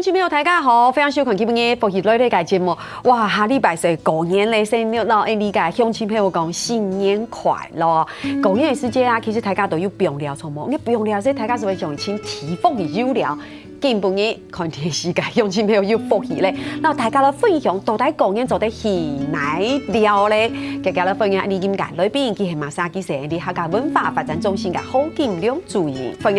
乡亲朋友大家好，非常收看今日嘅福喜类嘅节目。哇，下礼拜是过年咧，先让你嘅乡亲朋友讲新年快乐。过年嘅时节啊，其实大家都有不用聊什么，你不用聊这大家是会想请提福嘅有聊。今半日看电视嘅乡亲朋友有福喜咧，那大家咧分享到底过年做得喜哪料咧？大家咧分享你今屆裏邊佢係馬沙基社啲客家文化發展中心嘅好金良主任，分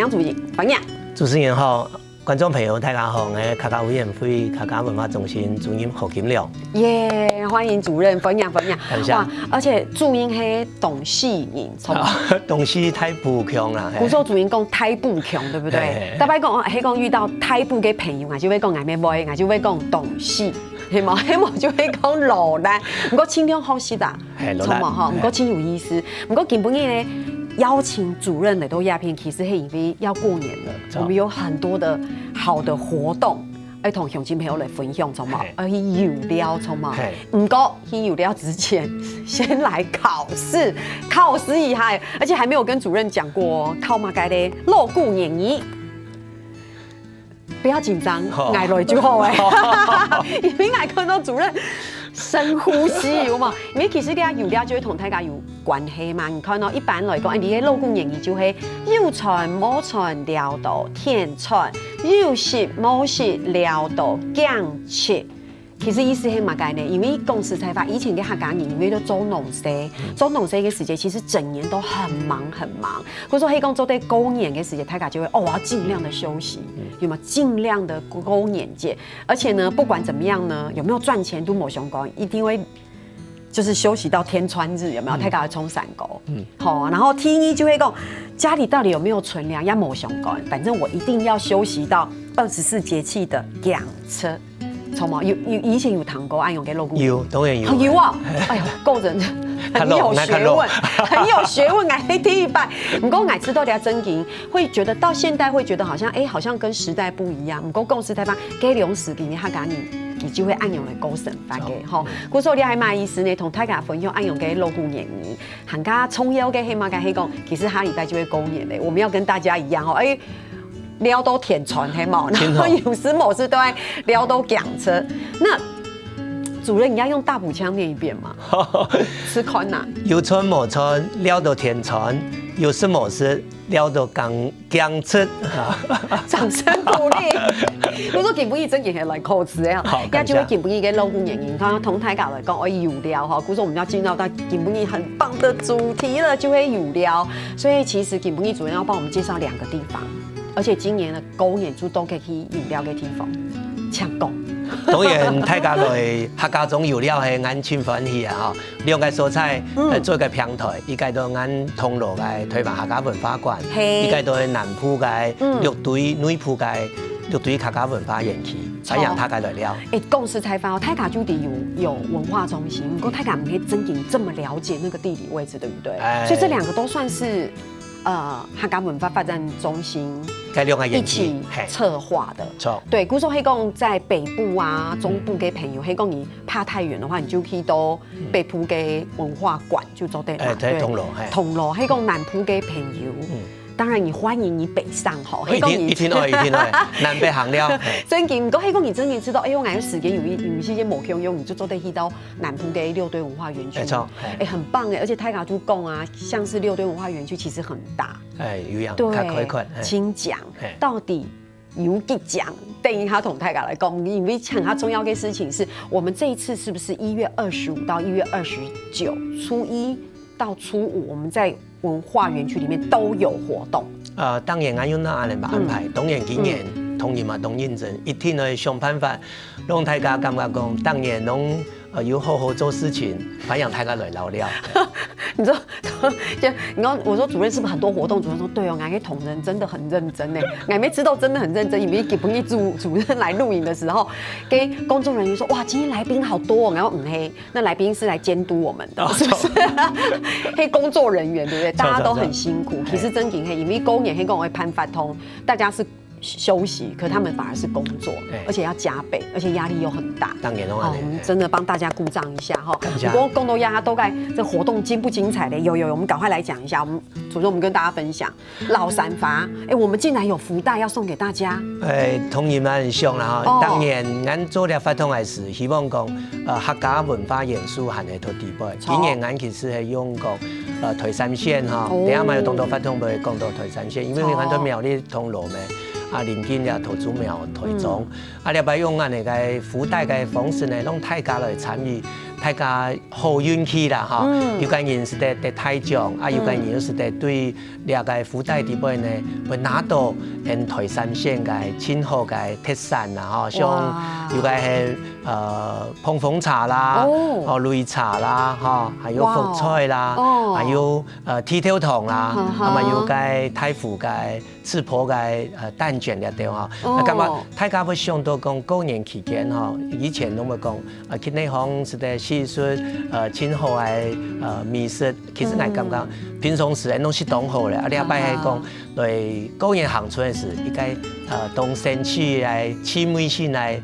享。主持人好，观众朋友大家好，我是客家委员会客家文化中心主任何金良。耶，欢迎主任分享。哇，而且主任係董事人，董事太不強啦。古時主任講太不強，對不對？特別講遇到太不嘅朋友，我就會講嗌咩妹，我就會講董事。係嘛？希望就會講羅蘭，不過輕量好識的，錯嘛哈？不過真有意思。不過今半夜呢，邀請主任嚟到鴉片，其實係因為要過年了，我們有很多的好的活動，要同鄉親朋友嚟分享，錯嘛？而去有料，錯嘛？不過去有料之前，先來考試一下，而且還沒有跟主任講過，考乜嘅咧？鑼鼓聯誼。不要緊張，挨落就好誒。因為挨看到主任深呼吸有嘛，因為其實啲有料就會同大家有關係嘛。你看到一般來講，你嘅鑼鼓聯誼就係有傳冇傳聊到天傳，有食冇食聊到講切。其實意思係乜嘅呢？因為公司採發以前嘅客家人，因為都做農事嘅時節，其實整年都很忙。或者說，講做對過年嘅時節，大家就會我要盡量的休息，有冇盡量的過年節？而且呢，不管怎麼樣呢，有沒有賺錢都冇相干，一定會就是休息到天穿日，有沒有？大家會衝山溝，好，然後天一就會講家裡到底有沒有存糧，也冇相干，反正我一定要休息到24節氣的養車。錯嘛？以前有談過按用嘅鑼鼓，有當然有。有啊！哎呀，個人很有學問，很有學問。哎，第一拜，不過我知道啲真經，會覺得到現代會覺得好像跟時代不一樣。不過公司台灣幾兩時幾年客家人，佢就會按用嚟過神法嘅。吼，故所你係賣意思呢？同大家分享按用嘅鑼鼓聯誼，行家重要嘅係乜嘅係講，其實下禮拜就會過年咧。我們要跟大家一樣吼，哎。聊到天傳係嘛，然後有時某時都會聊到講車。那主任，你要用大埔腔念一遍嗎？吃寬呐。有傳冇傳，聊到天傳；有時冇時，聊到講車。掌聲鼓勵。我說今半夜真嘅係嚟考試啊，也就會今半夜嘅鑼鼓聯誼，看同大家來講，我有料哈。故說我們要進入到今半夜很棒的主題了，就會有料。所以其實今半夜主任要幫我們介紹2個地方。而且今年的過年都可以去有料嘅地方，搶講。當然，大家來客家中有料係眼前歡喜啊！兩個所在做一個平台，一個都按銅鑼嘅推辦客家文化館，一個都係南埔嘅綠隊內埔嘅綠隊客家文化園區，採養大家來料。公司採訪大家就得有文化中心，不過大家唔可以真正這麼了解那個地理位置，對不對？所以這2個都算是客家文化發展中心。一起策劃的，對，故說黑講在北部啊、中部嘅朋友，黑講你怕太遠的話，你就可以到北部嘅文化館就做得啦。對，銅鑼，黑講南部嘅朋友，當然你歡迎你北上吼。一天來，南北行了。真嘅，唔過黑講你真嘅知道，我眼有時間有一些某項用，你就做得去到南部嘅6堆文化園區。沒錯，很棒嘅，而且大家都講啊，像是6堆文化園區其實很大。有樣，對，請講到底有幾講？等一下同大家來講，因為很重要嘅事情是我們這一次是不是1月25到1月29，初1到初5，我們在文化園區裡面都有活動。當然我有那安排，當然今年同仁嘛都認真，一定會想辦法讓大家感覺講，當然攏要好好做事情，反讓大家來聊聊。你說，我說主任是不是很多活動？主任說對哦，俺嘅同仁真的很認真呢。俺沒知道真的很認真，因為給不義主任來錄影的時候，給工作人員說哇，今天來賓好多哦。然後黑，那來賓是來監督我們的，是不是？黑工作人員對不對？大家都很辛苦。其實真嘅黑，因為過年黑講會頒發通，大家是休息，可他们反而是工作，而且要加倍，而且压力又很大。当然好，我们真的帮大家鼓掌一下哈。不过共同压都该这活动精不精彩的？有，我们赶快来讲一下。我们主任，我们跟大家分享老三发，我们竟然有福袋要送给大家。同仁们很想啦哈。当年俺做了发通的是希望讲客家文化元素含喺度地位。今年俺其實係用講台山線哈，等下咪有當到發通會講到台山線，因為俺都苗栗通路咩。臨近了桃竹苗台中，你咪用按嚟嘅福袋嘅方式呢，讓大家來參與，大家好運氣啦哈。有個人是得大獎，有個人是得對呢個福袋底部呢，會拿到台山縣嘅清好嘅特產啦哈，像有個係碰風茶啦，擂茶啦哈，還有福菜啦，還有鐵條糖啦，咁啊有個太府嘅赤婆嘅蛋卷了對哈，咁啊大家會想到講過年期間哈，以前都會講去內行是得試出清好嘅美食，其實我感覺平常時都是當好咧，你阿伯係講對過年行春嘅時，應該當sen去來親密性來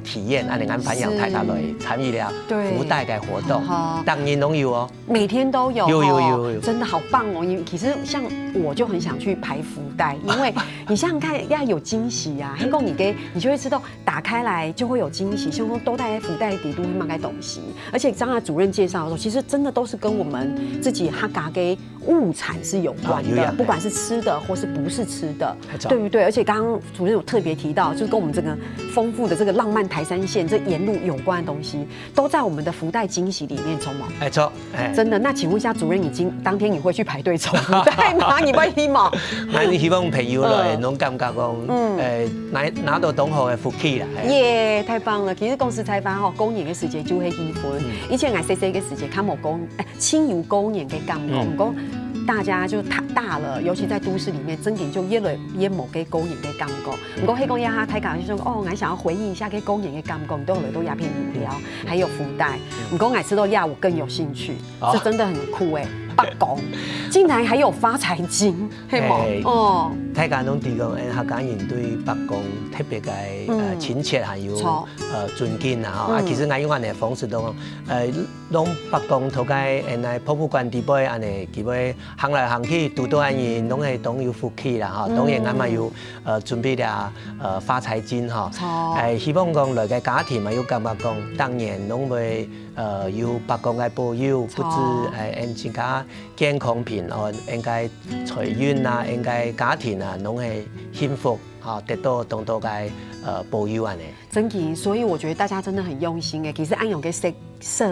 體驗，按你安排讓大家來參與了福袋嘅活動，當然都有哦，每天都有，有，真的好棒哦！其實像我就很想去排福袋，因為你想想看，要有驚喜啊！黑公你就會知道打開來就會有驚喜，像說都帶福袋底都會買個東西，而且剛才主任介紹的時候，其實真的都是跟我們自己客家嘅物產是有關的，不管是吃的或是不是吃的，對不對？而且剛剛主任有特別提到，就是跟我們這個豐富的這個浪漫台山線這沿路有關的東西，都在我們的福袋驚喜裡面，聰冇？錯，真的。那請問一下主任，當天你會去排隊抽福袋嗎？你會去嗎？我希望朋友來，攏感覺講，拿到同學嘅福氣啦。耶，太棒了！其實公司採訪過年嘅時節就會氣氛，以前我細細嘅時節，看冇過輕遊過年嘅感覺，唔講大家就大了，尤其在都市裡面，真嘅就越來越冇嘅過年嘅感覺。唔過喺講一下，大家就說我想要回憶一下嘅過年嘅感覺，都來到鴉片飲料，還有福袋。唔過我吃到鴨，我更有興趣，這真的很酷誒。北港竟然還有發財金，係冇？大家攏知講，客家人對北港特別嘅親切，還有尊敬啊！哈，其實我用安尼嘅方式都讓北港頭家來博物館底部安尼，基本行來行去，拄到安人攏係當有福氣啦！哈，當然我嘛有準備了發財金哈，希望講來個家庭嘛有感覺講，當然攏會有北港嘅保佑，不止自家健康平安，應該財運啊，應該家庭啊，攏係幸福嚇，得到當到嘅保佑安尼。真嘅，所以我覺得大家真的很用心誒。其實安永嘅設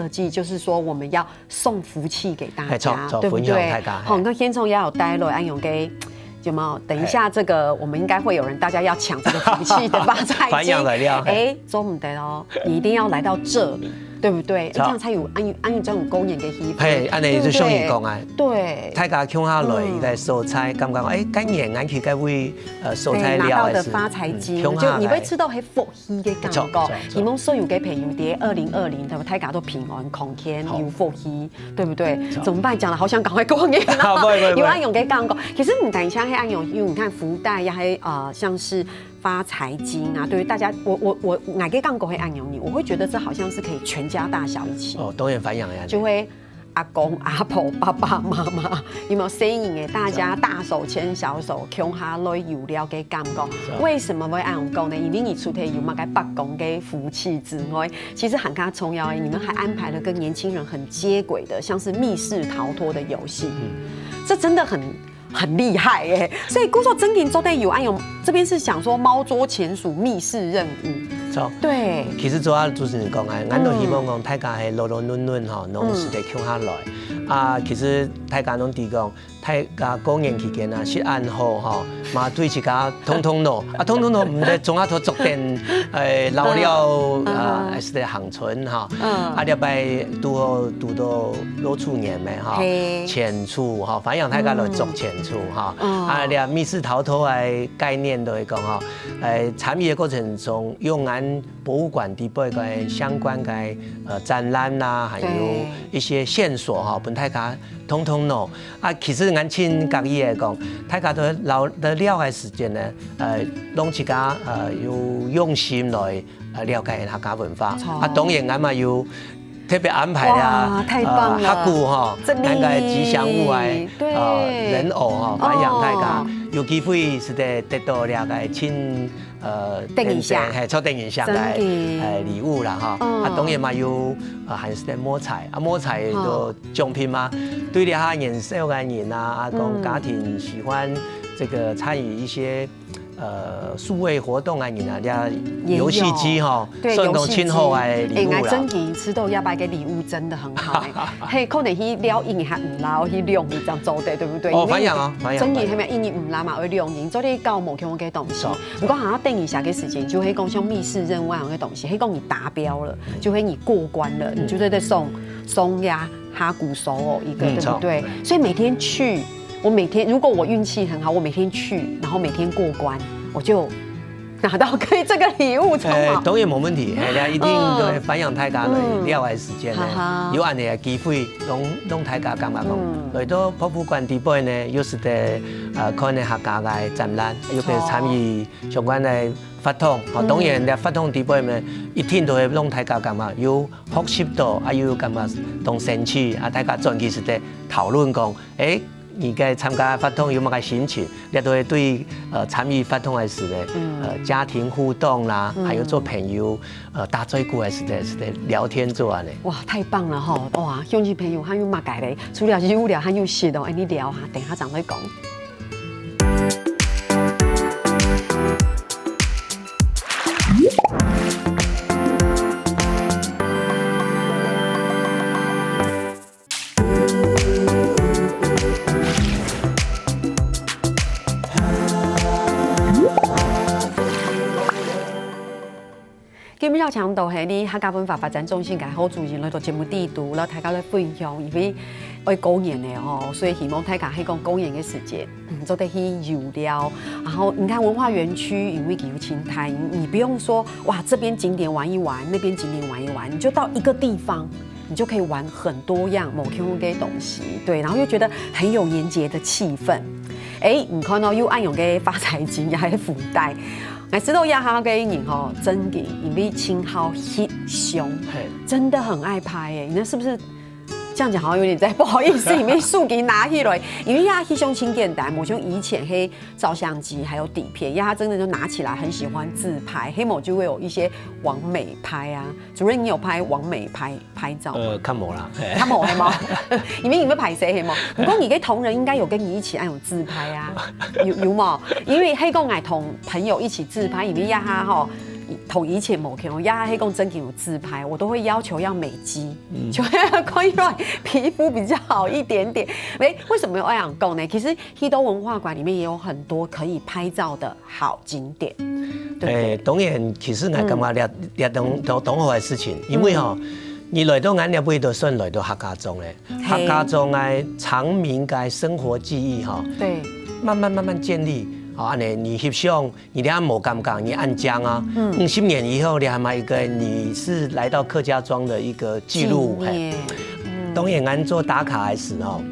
計就是說，我們要送福氣給大家，對不對？好，那先從也有帶來安永嘅。有沒有？等一下，這個我們應該會有人，大家要搶這個福氣的發財金。做唔得咯，你一定要來到這裡，對不對？這樣才有安這種公演嘅氣氛。安尼就像你講啊，對。大家搶下來嘅蔬菜，感覺今年俺去嘅會蔬菜料拿到的發財金，就你會吃到係福氣嘅感覺。你們所有嘅朋友哋2020，他們大家都平安康健有福氣，對不對？怎麼辦？講了好想趕快過年咯。有安永嘅感覺，其實唔但像係安永，因為你看福袋也係像是發財金啊，對於大家，我哪個感覺會安永你，我會覺得這好像是可以全家大小一起。當然反映呀。就會阿公阿婆爸爸媽媽，有沒有聲音嘅？大家大手牽小手，共下來有了嘅感覺。為什麼會安永講呢？因為你除咗有乜嘅北港嘅福氣之外，其實很加重要，你們還安排了跟年輕人很接軌的，像是密室逃脫的遊戲。這真的很厲害耶！所以，故說真緊做得有安永，這邊是想說貓捉錢鼠密室任務。對，其實主要就是你講嘅，俺都希望講大家係樂樂暖暖吼，攏是得搶下來。其實大家攏知講，大家過年期間啊，食安好吼，嘛對自家通通咯，通通咯唔得總下頭逐點老了是得行春哈，禮拜拄到老鼠年咩哈，前厝哈，反正大家來做前厝哈，你密室逃脫嘅概念都係講哈，參與嘅過程中用俺博物馆底部嘅相关嘅展览啦，还有一些线索哈，本大家通通攞啊。其实俺亲家己嚟讲，大家都留得了嘅時間呢，攏一家有用心來了解客家文化。啊，當然俺嘛有特別安排啦，客具哈，咱個吉祥物人偶哈，反映大家有機會是得到了解親電影相，做電影相嘅禮物啦哈。啊，當然嘛有還是得摸彩，啊摸彩就獎品嘛，對了下年少嘅人啊，講家庭喜歡這個參與一些。數位活動啊，然後遊戲機哈，送到親後嘅禮物啦。真嘅吃豆芽白嘅禮物真的很好嘿，可能去了應下唔啦，去量一張做的，對不對？哦，反映啊，真嘅係咪因為唔啦嘛，會量人做啲搞無強嘅東西。不過還要等一下嘅時間，就會講像密室任務嗰樣嘅東西，係講你達標了，就會你過關了，你就會得送呀哈鼓手哦一個，對不對？所以每天去。我每天，如果我運氣很好，我每天去，然後每天過關，我就拿到可以這個禮物，當然冇問題，係一定都係反映大家嚟了解時間咧，有安尼嘅機會，讓大家感覺講，來到博物館底部呢，又是得看啲客家嘅展覽，又可以參與相關嘅活動。當然，啲活動底部呢，一天都會讓大家感覺有學習到，啊有感覺同興趣，啊大家專其實得討論講，誒。而家參加活動有乜嘅心情？亦都係對參與活動嘅時咧，家庭互動啦，還有做朋友打嘴鼓嘅時咧，是咧聊天做啊咧。哇，太棒了哈！哇，兄弟朋友還有乜嘅咧？除了有聊，還有識哦，你聊下，等下再講。今日要講到係啲客家文化發展中心嘅好主任來到節目地度，然後大家來分享，因為愛公園嘅哦，所以希望大家喺講公園嘅時間，做得去遊了。然後你看文化園區，因為有青苔，你不用說哇，這邊景點玩一玩，那邊景點玩一玩，你就到一個地方，你就可以玩很多樣某 Q 嘅東西，對，然後又覺得很有年節的氣氛。你看到有暗用嘅發財金，也係福袋。我知道亞哈嘅人吼，真嘅，因為稱號翕相，真的很愛拍誒。那是不是這樣講好像有點在不好意思，因為手機拿起來，因為亞翕相輕簡單，我像以前黑照相機還有底片，亞哈真的就拿起來很喜歡自拍，黑某就會有一些網美拍啊。主任，你有拍網美拍照嗎？看冇啦，看冇係嗎？因為你們拍誰係嗎？不過你嘅同仁應該有跟你一起按有自拍啊，有冇？因為黑公愛同朋友一起自拍，因為亞哈吼。同以前冇見，我亞黑公真嘅有自拍，我都會要求要美肌，就可以讓皮膚比較好一點點。為什麼要這樣講呢？其實希多文化館裡面也有很多可以拍照的好景點。當然，其實我感覺也當好嘅事情，因為吼，你來到俺也不都算來到客家莊咧，客家莊嘅長民嘅生活記憶哈，對，慢慢建立。啊，你翕相，你哋冇感覺，你按章啊，50年以後，你還買一個你是來到客家莊的一個記錄。當然，俺做打卡嘅時候，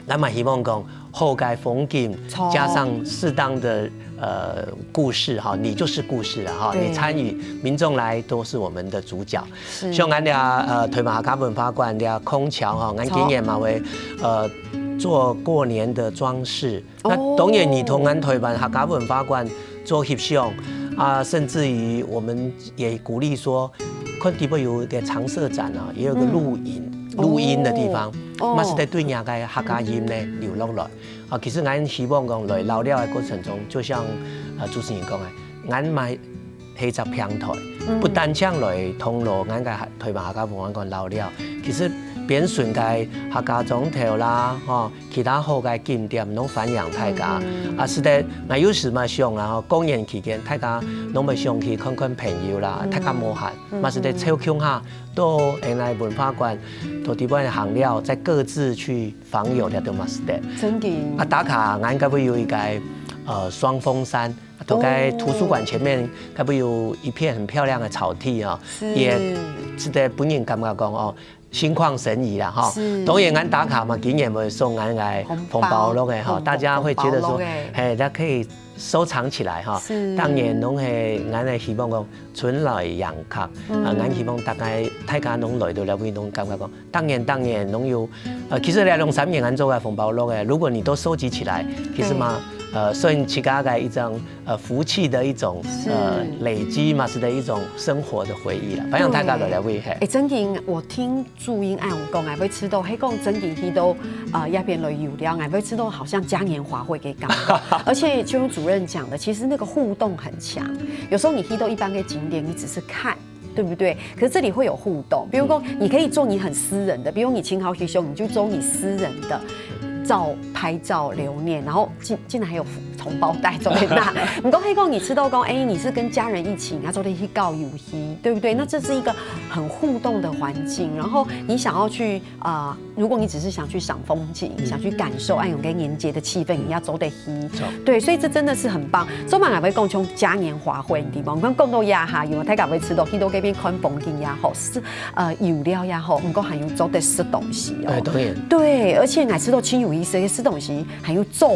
俺嘛希望講後街風景加上適當的故事哈，你就是故事啦哈，你參與，民眾來都是我們的主角。像俺哋推馬客家文化館嘅空橋哈，俺今年嘛會做過年的裝飾，那當然你同俺推辦客家文化館做翕相啊，甚至於我們也鼓勵說，看底部有個常設展啊，也有個錄音的地方，嘛是在對人家客家音呢流落來啊。其實俺希望講來老了的過程中，就像主持人講嘅，俺咪係一個平台，不單將來通路俺嘅推辦客家文化館老了，其實。變順嘅客家莊頭啦，其他好嘅景點攏反映大家。啊，是的，我有時嘛想啦，公園期間大家攏咪上去看看朋友啦，大家無閒，嘛是的抽空下到原來文化館，到地方行了，再各自去訪友，了都嘛是的。真嘅。啊，打卡，俺應該會有一個双峰山，都该图书馆前面，该不有一片很漂亮的草地啊，也值得本人感觉讲哦。心旷神怡啦哈，当然俺打卡嘛，今年会送俺来红包咯的哈，大家会觉得说，哎，大家可以收藏起来哈。当然，拢係俺係希望講春來洋客，俺希望大家拢來到了邊種感覺講，當然拢有，其實兩三年俺做嘅紅包咯嘅，如果你都收集起來，其實嘛。算自家的一種福氣的一種累積嘛，是的一種生活的回憶啦。反正大家都來為係。真嘅，我聽朱茵愛有講，愛要吃到，迄講真嘅去到那邊來有料，愛要吃到好像嘉年華會給感覺。而且就像主任講的，其實那個互動很強。有時候你去到一般的景點，你只是看。對不對？可是這裡會有互動，比如說你可以做你很私人的，比如你青豪喜兄，你就做你私人的拍照留念，然後竟然還有紅包袋做在那。你都可以講你吃到講，哎，你是跟家人一起，你要做的去告遊戲，對不對？那這是一個很互動的環境。然後你想要去如果你只是想去賞風景，想去感受安永跟年節的氣氛，你要走得去。對，所以這真的是很棒。所以我們會講從嘉年華會的地方，我們講到呀哈，因為大家會吃到去到嗰邊看風景也好，是有料也好，不過還有做得吃東西哦。當然。對，而且我吃到很有意思嘅吃東西，還有做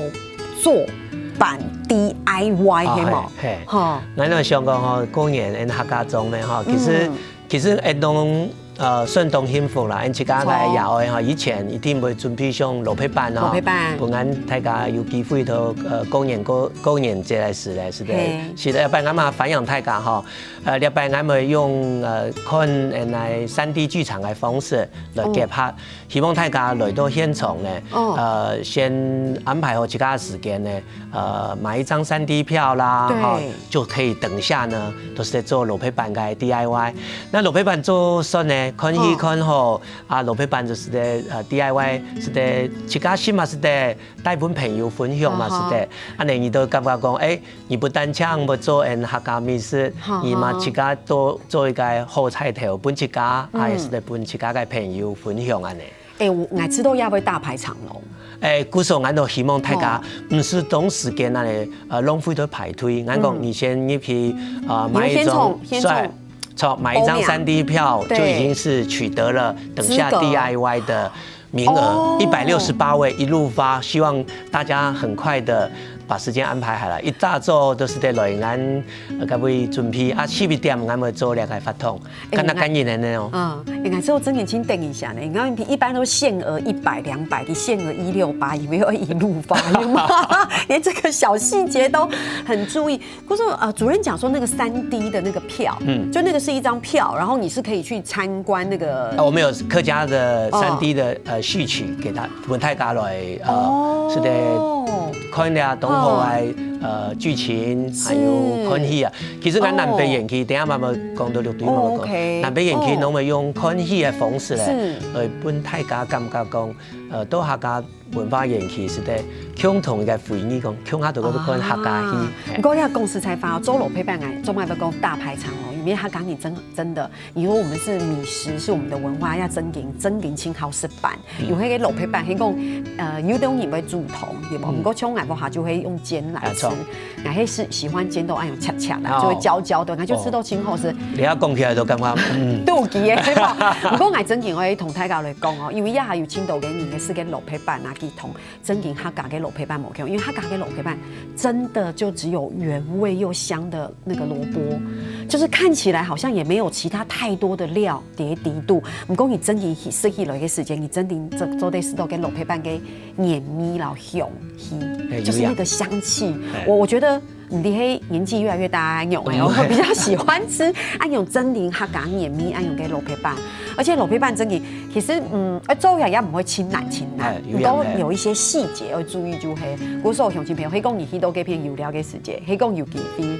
版 DIY 係嘛？係。哈，咱嚟香港吼，過年喺客家莊咧吼，其實一種。順當幸福啦，因自家嘅也會哈，以前一定會準備上蘿蔔班哦，本俺大家有機會到過年節來時咧，是的，要不然俺嘛反映大家哈，要不然俺咪用看嚟3D 劇場嘅方式來結合，希望大家來到現場咧，先安排好自家嘅時間咧，買一張3D 票啦，哈，就可以等下呢，都是在做蘿蔔班嘅 DIY。那蘿蔔班做順呢？看戲看好蘿蔔班就是的DIY 是的，自家心嘛是的，帶本朋友分享嘛是的，你都感覺講，哎，你不單唱不做客家美食，你嘛自家都做一個好菜頭，本自家也是的，本自家嘅朋友分享安尼。我知道也會大排長龍。故時俺都希望大家唔是當時間那裡浪費咗排隊，俺講你先入去買一種。買一張3D 票就已經是取得了等下 DIY 的名額，168位一路發，希望大家很快的把時間安排好了。一大早都是在來俺各位準備11點俺們做兩個發通，跟他感應的那種。應該之後真年輕等一下呢，你看一般都限額100、200，你限額168，以為要一路發，連這個小細節都很注意。可是主任講說那個3D 的那個票，就那個是一張票，然後你是可以去參觀那個。我們有客家的3D 的序曲給他，本大家來是的，看了東河嘅劇情，還有看戲啊。其實俺南北園區，等下慢慢講到6點我講，南北園區我們用看戲嘅方式咧，來本大家感覺講，到客家文化園區是的，共同嘅回憶講，共下度嗰度看客家戲。不過你個公司採訪做蘿蔔班嘅，做乜要講大排長龍？因為他講你真的，以為我們是米食，是我們的文化，要真緊青豪食版，有迄個蘿蔔班，迄講有種人會煮湯，對不？不過像我下就會用煎來吃，我係是喜歡煎到按用恰恰的，就會焦焦的，我就吃到青豪是。你一講起來都感覺妒忌嘅，對吧？不過我真緊可以同大家來講哦，因為一下有青島嘅人嘅是個蘿蔔班啊，佢同真緊客家嘅蘿蔔班冇用，因為客家嘅蘿蔔班真的就只有原味又香的那個蘿蔔，就是看起來好像也沒有其他太多的料疊底度。不過你真緊食起來嘅時間，你真緊做得食到嘅蘿蔔班嘅黏咪老香氣，就是那個香氣。我覺得你喺年紀越來越大，安永我比較喜歡吃安永真緊客家黏咪安永嘅蘿蔔班，而且蘿蔔班真緊其實做人也唔會清難，都有一些細節要注意就係。我說鄉親朋友，迄講你去到嗰片有料嘅時節，迄講有幾啲。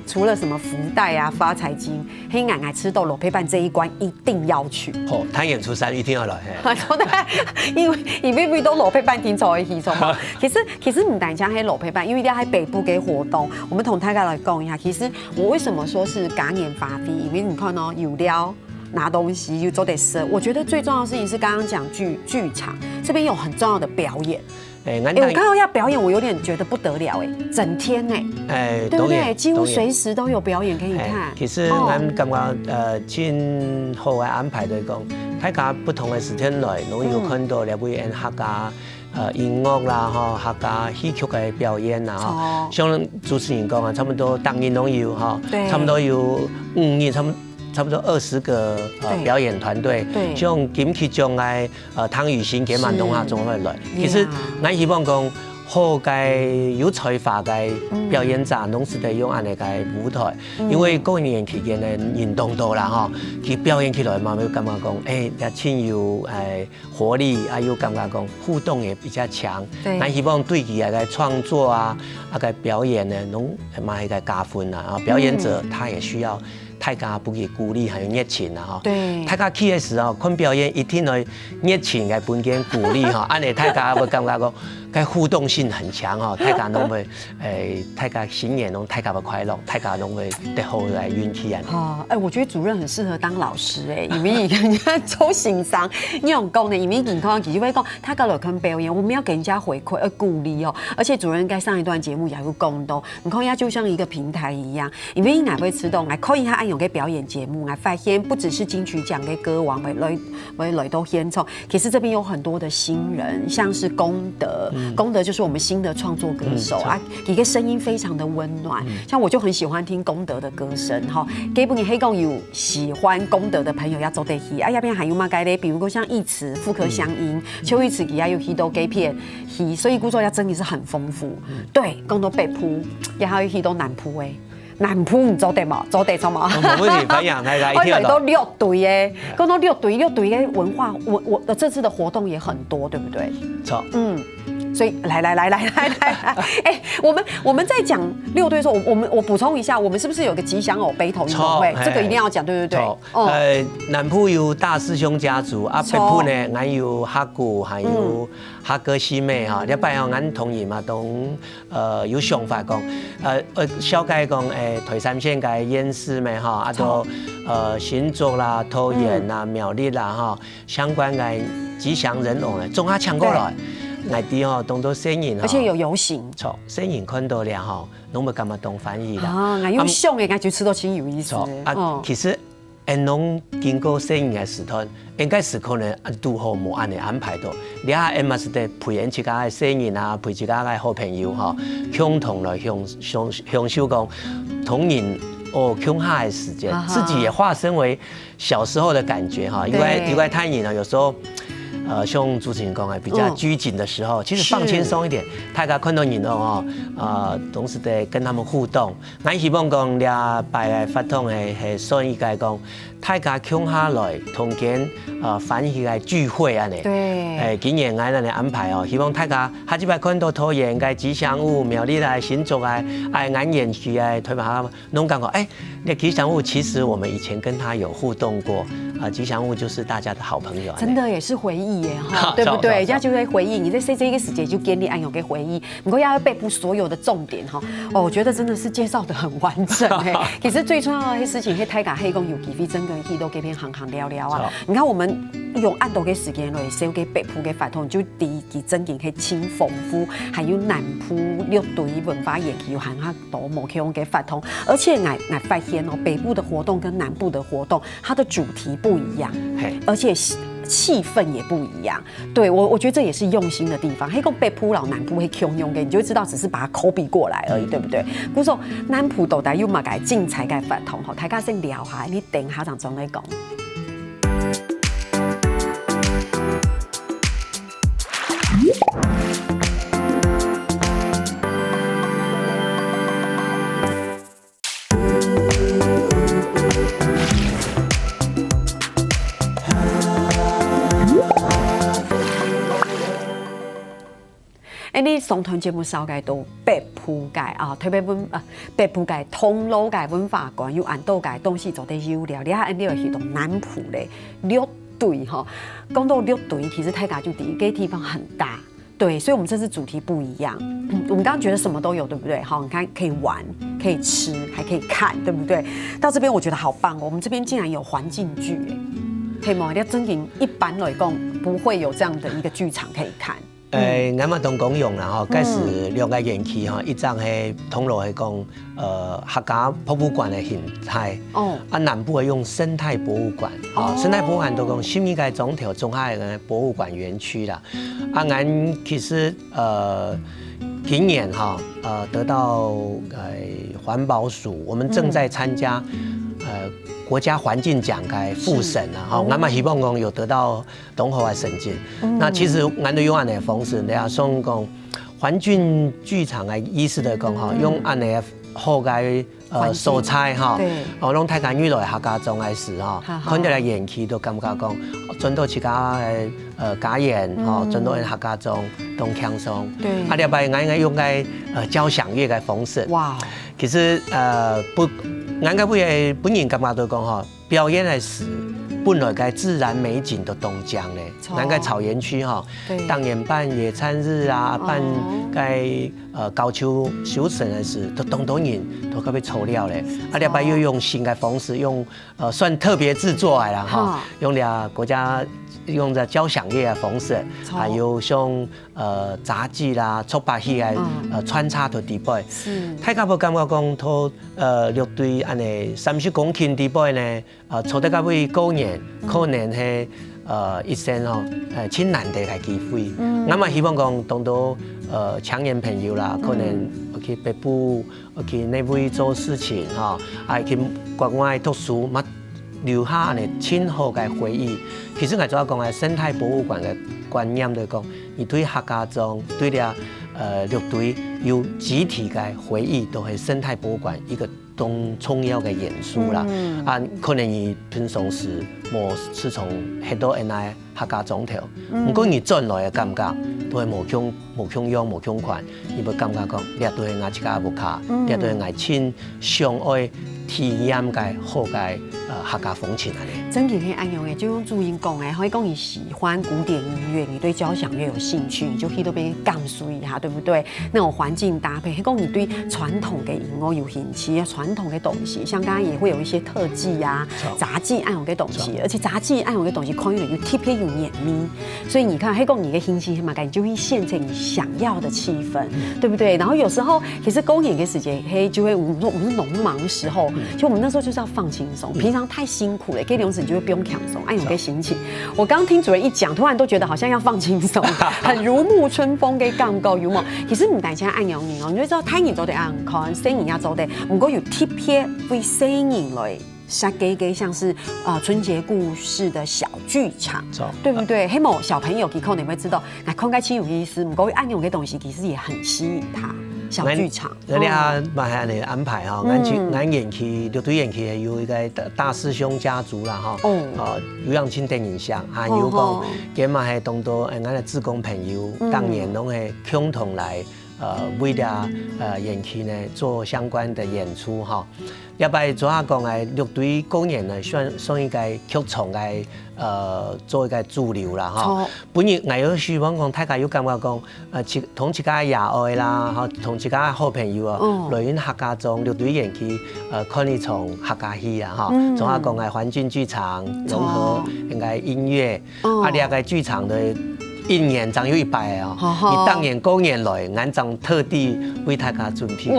除了什麼福袋啊、發財金，黑眼愛吃到蘿蔔班這一關一定要去。他演出山一定要來。因為都蘿蔔班聽錯嘅戲錯嘛。其實唔單講喺蘿蔔班，因為你喺北部嘅活動，我們同大家來講一下。其實我為什麼說是嘉年華費？因為你看哦，有料拿東西又做得吃。我覺得最重要的事情是剛剛講劇場這邊有很重要的表演。我看到要表演，我有点觉得不得了整天对不对？几乎随时都有表演给你看。其实俺感觉真好嘅安排就是讲，大家不同的时间内，拢有看到了会演客家音乐啦，吼客家戏曲嘅表演啦，吼像主持人讲啊，差不多当年拢有哈，差不多有5年差不多20个表演团队，像今期中嘅汤雨欣、给满东下总会来。其实俺希望讲。好嘅有才华嘅表演者，拢是得用安尼嘅舞台，因為過年期間咧人多多啦吼，佢表演起來嘛，會感覺講，也真有活力，又感覺講互動也比較強。咱希望對佢嘅創作啊，個表演呢，攏嘛係個加分啦。啊，表演者他也需要。大家不給鼓勵，還有熱情啊！哈，對，大家去的時候看表演，一定要熱情嘅本件鼓勵哈，安尼大家會感覺講，個互動性很強哈，大家攏會大家新年攏大家會快樂，大家攏會得好來運氣啊！我覺得主任很適合當老師因為人家做欣賞，你用講呢，因為健康其實會講，大家來看表演，我們要給人家回饋鼓勵哦，而且主任在上一段節目也有講到，你看，它就像一個平台一樣，因為你會知道，來看一下用嘅表演節目，來發現不只是金曲獎嘅歌王來到獻唱，其實這邊有很多的新人，像是功德，功德就是我們新的創作歌手一個聲音非常的溫暖，像我就很喜歡聽功德的歌聲哈。基本上黑共有喜歡功德的朋友要走得去，那邊還有嘛該咧，比如說像義慈、婦科鄉音、邱義慈佢也有許多幾片戲，所以故作要真的是很豐富。對，講到北埔，也還有許多南埔誒。南埔唔做得嘛，做得做嘛。冇問題，分享大家一聽到6隊耶，講到6隊嘅文化，我這次的活動也很多，對不對？錯，所以來，我們在講6隊的時候，我補充一下，我們是不是有個吉祥偶北投運動會？這個一定要講，對不對？南埔有大師兄家族，啊北埔呢，俺有客姑，還有客哥師妹哈。一擺哦，俺同仁嘛都有想法講，小解講台三線嘅演師們哈，啊都新竹啦、桃園啦、苗栗啦哈，相關嘅吉祥人偶呢，總下搶過來。內地吼，當到新人，而且有遊行。錯，新人看到了吼，攏要感覺當翻譯啦。啊，我用想嘅，我就吃到真有意思。其實，攏經過新人嘅時段，應該是可能拄好無安尼安排到。你下嘛是得培養自家嘅新人啊，培自家嘅好朋友吼，共同來享受講童年共下嘅時間，自己也化身為小時候的感覺哈。因為太人啊，有時候。像主持人講比較拘謹的時候，其實放輕鬆一點，大家看到人哦，總是得跟他們互動。我希望講倆擺嘅發通係算應該講，大家共下來同見翻譯嘅聚會啊呢。對。今年我哋安排哦，希望大家下一擺看到桃園嘅吉祥物、苗栗嘅新竹嘅俺演區嘅推馬下，攏感覺那吉祥物其實我們以前跟他有互動過。吉祥物就是大家的好朋友，真的也是回憶耶哈，對不對？人家就會回憶，你在這個時間就建立安有個回憶，不過要背部所有的重點哈。我覺得真的是介紹得很完整哎。其實最重要的事情，係大家可以講有機會真跟去到這邊行聊聊啊。你看我們用按多個時間來寫個北埔的發通，就第一個真件係真豐富，還有南埔6隊文化演區有很多冇可用嘅發通，而且我發現哦，北部的活動跟南部的活動，它的主題不一樣，而且氣氛也不一樣。對我覺得這也是用心的地方。黑個北埔老南埔會共用嘅，你就會知道只是把它 copy 過來而已，對不對？故說南埔到底有乜嘅精彩嘅發通，大家先聊下，你等下陣再嚟講。你上堂節目紹介到北埔界啊，特別北埔界通路界文化館有按到界東西做得有料，你睇你又去到南埔咧6隊哈，講到6隊，其實大家就第一個地方很大，對，所以我們這次主題不一樣。我們剛剛覺得什麼都有，對不對？好，你看可以玩，可以吃，還可以看，對不對？到這邊我覺得好棒哦，我們這邊竟然有環境劇，可以嗎？你真正一般來講不會有這樣的一個劇場可以看。俺嘛同讲用啦吼，届时两个园区吼，一张係通路係講客家博物館嘅形態，南部係用生態博物館，生態博物館都講新一屆總條中海嘅博物館園區啦，俺其實今年哈得到環保署，我們正在參加國家環境獎嘅複審啊，哈，俺嘛希望講有得到東河嘅成績。那其實俺都用安尼方式，你啊想講環境劇場嘅意思就講哈，用安尼好嘅素材哈，攏大家越來客家種嘅事哈，看到嚟園區都感覺講，轉到自家嘅家園哈，轉到客家種都輕鬆。啊，另外俺應該用嘅交響樂嘅方式。哇！其實不。俺個本人感覺到講吼，表演的時本來個自然美景都東江咧，俺個草原區吼，當年辦野餐日啊，辦個高秋休閒的時，都東東人都特別抽料咧，啊，另外又用新的方式，用算特別製作的啦哈，用了國家。用着交響樂嘅方式，還有像雜技啦、觸拍戲嘅穿插到底背。大家無感覺講，佢樂隊安尼30公頃底背呢，做得到尾過年，可能係一生吼真難得嘅機會。我嘛希望講，當到青年朋友啦，可能去北部去內邊做事情哈，啊去國外讀書嘛。留下安尼親好嘅回憶。其實我主要講係生態博物館嘅觀念就講，你對客家種對了樂隊有集體嘅回憶，都係生態博物館一個重要嘅元素啦。啊，可能你平常時冇是從很多人來客家種條，不過你轉來嘅感覺都係無窮樣無窮款，你會感覺講，你都係我自家物卡，你都係我親相愛。體驗嘅好嘅客家風情啊！真嘅可以按用嘅，就用注音講誒，可以講你喜歡古典音樂，你對交響樂有興趣，你就去嗰邊感受一下，對不對？那種環境搭配，可以講你對傳統嘅音樂有興趣，傳統嘅東西，像剛剛也會有一些特技啊、雜技按用嘅東西，而且雜技按用嘅東西，看起來又特別有黏膩，所以你看，可以講你嘅興趣嘛，你就會現成你想要的氣氛，對不對？然後有時候其實公演嘅時間，嘿，就會我們是農忙時候。就我們那時候就是要放輕鬆，平常太辛苦了，給兩次你就會不用輕鬆，按有個心情。我剛聽主任一講，突然都覺得好像要放輕鬆，很如沐春風嘅感覺，有冇？其實唔單止按樣嘢哦，你就知道睇人做得按看，聲音也做得，唔過有特別為聲音來設計嘅，像是春節故事的小劇場，對不對？希望小朋友佢可能會知道，看起來有意思，唔過按用嘅東西其實也很吸引他。小劇場，人家嘛係安尼安排哈，俺園區樂隊園區有一個大師兄家族啦哈，有樣親電影像，還有講，佢嘛係當到俺嘅志工朋友，當年攏係共同來為了園區呢做相關的演出哈。另外主要講係樂隊公演呢，算一個劇場嘅做一個主流啦哈。本日我有希望講大家有感覺講，同自家野愛啦，哈，同自家好朋友啊，來源客家種樂隊園區看一場客家戲啊哈。主要講係環境劇場融合應該音樂，啊，另個劇場的。一年總有100哦，你當年公演來，俺總特地為大家準備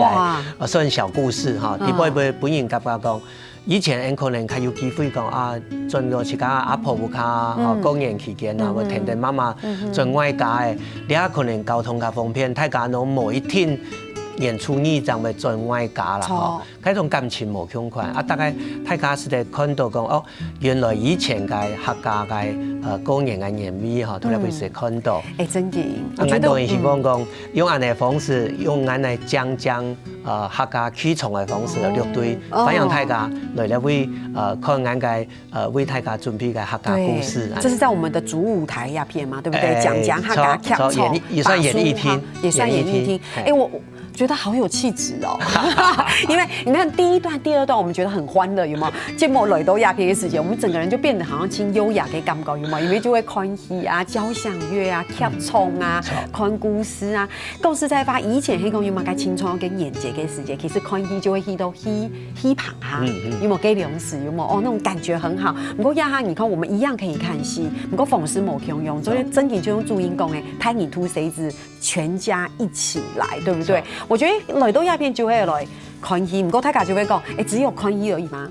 個算小故事哈。你本人感覺講，以前人可能較有機會講啊，轉到自家阿婆屋企，公演期間啊，或聽聽媽媽轉外家嘅，你啊可能交通較方便，大家攏某一天。演出呢就咪轉外家啦，嗬，嗰種感情無窮款。啊，大概大家是在看到講，哦，原來以前嘅客家嘅公演嘅演味，嗬，都嚟會是看到。真嘅。我當然希望講用安嘅方式，用安嚟將客家曲場嘅方式樂隊，反映大家來為看安嘅為大家準備嘅客家故事。這是在我們的主舞台呀片嘛，對不對？講客家劇場，也算演藝廳，也算演藝廳。我。觉得好有气质哦，因为你看第一段、第二段我们觉得很欢乐，有没有？节目来到鸦片的时间，我们整个人就变得好像轻优雅的感觉，有没有？因为就会看戏啊、交响乐啊、跳冲啊、看故事啊。故事在发以前迄个有冇该青春跟演节的时间，其实看戏就会戏到戏旁哈，有冇给粮食，有冇哦那种感觉很好。不过亚哈，你看我们一样可以看戏，不过讽刺某穷用，所以真的就用注音讲诶，拍你秃谁子，全家一起来，对不对？我觉得来到鸦片就会来看戏，不过大家就会讲，只有看戏而已吗？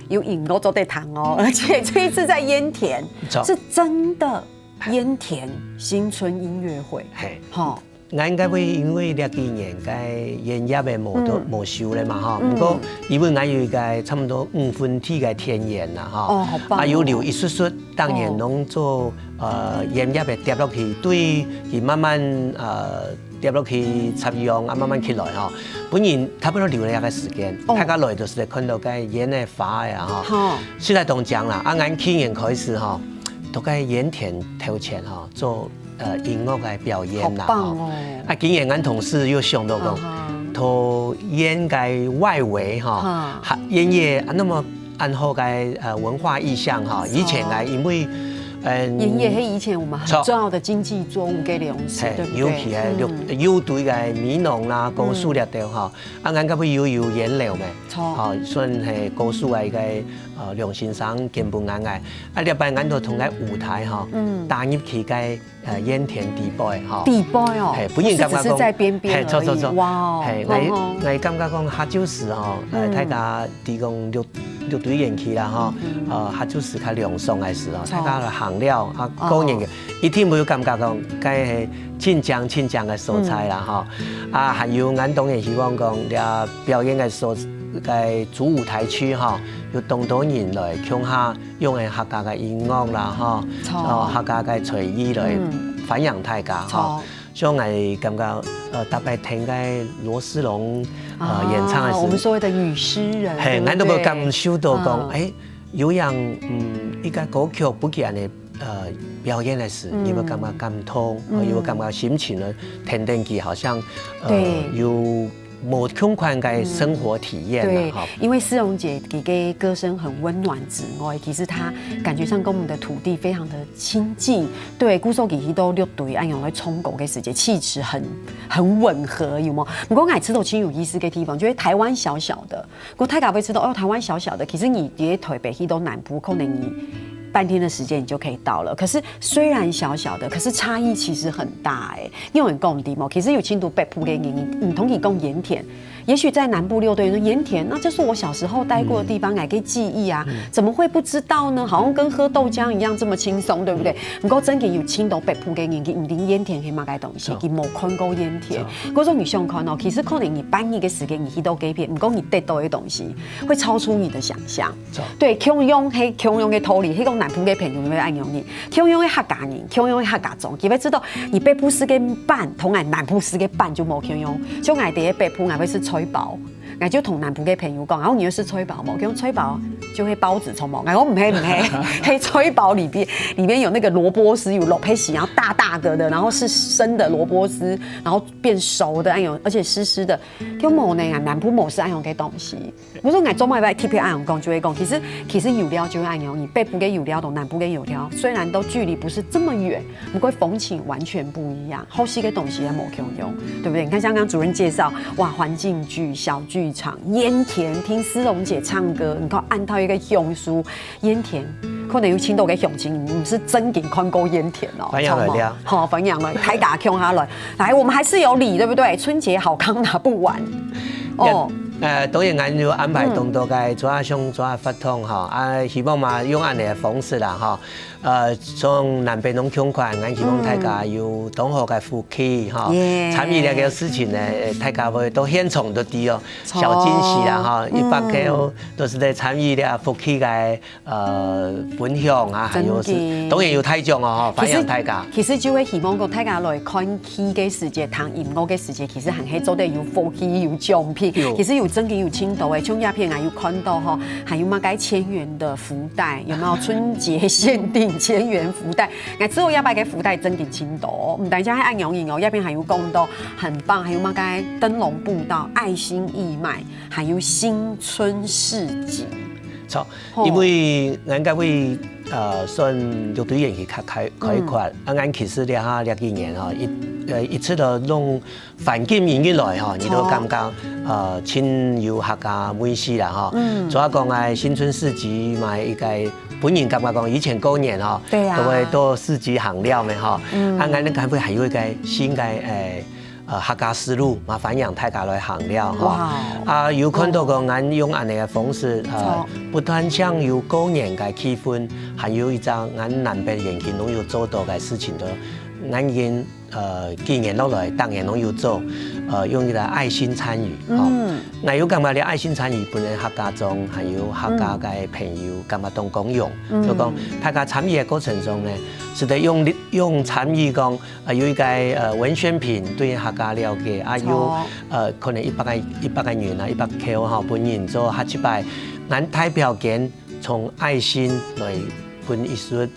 有影都做得谈哦，而且这一次在烟田是真的烟田新春音乐会，好。我应该会因为这几年该烟叶的没收了嘛哈，不过因为我有一个差不多5分体的天然啦哈，哦好棒，有留一丝，当然拢做烟叶的跌落去，对，伊慢慢跌落去插秧啊，慢慢起来哈。本人差不多留了一个时间，大家来就是看到该烟的花呀哈，现在都讲啦，俺去年开始哈，都该盐田头前哈做。音乐的表演啦，今年俺同事又想到讲，投烟嘅外围哈，烟叶那么安好嘅文化意象哈，以前嚟因为烟叶係以前我们很重要的经济作物嘅粮食，对不对？尤其係有對嘅米農啦、高數列掉哈，俺個會有原料咩？錯，算係高數嘅良心上根本啱嘅，另外俺都同個舞台哈，打入去嘅煙田地帶哈，地帶哦，本人感覺是在邊邊而已，哇，係我感覺講下就是哈，大家提供六對演戲啦哈，下就是較涼爽嘅時候，大家嘅行料啊，個人嘅，一天會感覺講，該係親江嘅素材啦哈，啊，還有俺當然希望講，啲表演嘅嘅主舞台區哈，有當多人來唱下用嘅客家嘅音樂啦哈，客家嘅隨意來反映大家哈。所以我感覺特別聽嘅羅斯龍演唱嘅時，我們所謂的語詩人，係，我都冇感受到講，有人一個歌曲不見嘅表演嘅時，有冇感覺感動，有冇感覺心情呢？聽得佢好像有。某空款嘅生活體驗對，因為思蓉姐嘅歌聲很溫暖之外，其實她感覺上跟我們的土地非常的親近。對，古時候其實都六隊按用來衝狗嘅時節，氣質很吻合，有冇？不過我知道挺有意思嘅地方，就是台灣小小的，我太敢會知道哦，台灣小小的，其實你喺台北去到南部，可能你半天的時間你就可以到了。可是雖然小小的，可是差異其實很大哎。因為講地嘛，其實有青島北部嘅人，唔同佢講鹽田。也許在南部六隊說鹽田，那就是我小時候待過的地方，我嘅記憶啊，怎麼會不知道呢？好像跟喝豆漿一樣這麼輕鬆，對不對？不過真嘅有青島北部嘅人，佢唔知鹽田係乜嘅東西，佢冇看過鹽田。嗰種你想看哦，其實可能你半夜嘅時間你去到幾片，唔講你得到嘅東西，會超出你的想象。對，強用嘅土里，迄個南部嘅朋友會按用你，強用嘅客家人，強用嘅客家種，佢會知道你北部式嘅辦同埋南部式嘅辦就冇強用，像我哋嘅北部，我會是吹包。我就同南部嘅朋友講，然後你又是吹包冇？講吹包就會包子從冇，我唔係，係吹包裡面有那個蘿蔔絲，有蘿蔔絲，然後大大個的，然後是生的蘿蔔絲，然後變熟的，而且濕濕的。叫冇呢？南部冇是按用嘅東西。我說我做埋擺特別按用講，就會講，其實油料就會按用，你北部嘅油料同南部嘅油料，雖然都距離不是這麼遠，不過風情完全不一樣。後期嘅東西也冇用，對不對？你看像剛主任介紹，哇，環境劇、小劇場、鹽田，聽思蓉姐唱歌，你看按套一個鄉書，鹽田可能有青島嘅鄉親，唔是真嘅看過鹽田哦。分享來了，好，分享來，大家聽下來，來，我們還是有禮，對不對？春節好康拿不完，哦。當然俺要安排動作嘅做下想做下發通哈，希望嘛用安尼嘅方式啦哈。從南北農共款，俺希望大家有同學嘅福氣哈，參與呢個事情呢，大家會到現場都啲哦，小驚喜啦哈，一百個都是在參與呢個福氣嘅分享啊，還有是當然有睇獎哦，歡迎大家。其實就會希望個大家來看戲嘅時節，聽音樂嘅時節，其實係做得有福氣有獎品，其實有真嘅有青岛诶，像鸦片啊有看到吼，还有嘛该千元的福袋，有没有春节限定千元福袋？哎，之后要把个福袋真给青岛，唔等一下还按摇影哦，鸦片还有讲到很棒，还有嘛该灯笼步道、爱心义卖，还有新春市集。错，因为咱各位算乐队演去开发，俺其实了几年吼，一次都弄环境引进来吼，你都感觉亲有客家美事啦吼。主要讲哎新春市集嘛，应该本人感觉讲以前过年吼，都会到市集行了的吼。俺那该会还有一个新的客家思路嘛，反映大家来行了哈。有看到讲俺用安尼嘅方式，不但像有过年嘅气氛，还有一张俺南北延期拢有做到嘅事情都，俺已经几年落来，当然拢有做，用一个爱心参与。我有感觉咧，爱心参与本来客家中还有客家嘅朋友，感觉都共用，就讲大家参与嘅过程中呢。是得用参与讲，有一个文宣品对客家了解，有可能100个元啊，100K 哈，本人做下7摆，咱代表间从爱心来分一些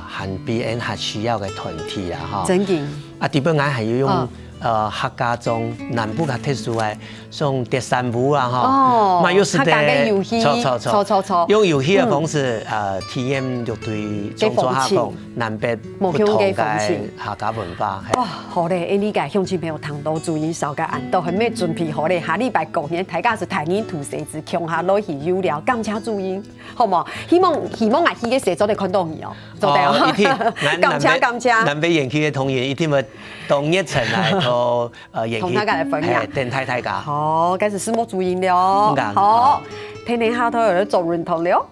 含别人还需要的团体啦哈。真嘅。第二俺还有用。客家中南部較特殊嘅，像蝶山舞啊吼，嘛又是得錯，用遊戲嘅方式體驗樂隊創作下講南北不同嘅客家文化。哇，好咧，呢個鄉親朋友聽到注意少個按到，係咩準備好咧？下禮拜過年大家是台語吐舌子，強下落去有料，感謝注意，好冇？希望我去嘅時早啲看到你哦，做得感謝。南北園區嘅同仁一定會同熱情嚟。同大家來分享，電台大家好，開始拭目注意了。好，聽聽下頭有人做認同了。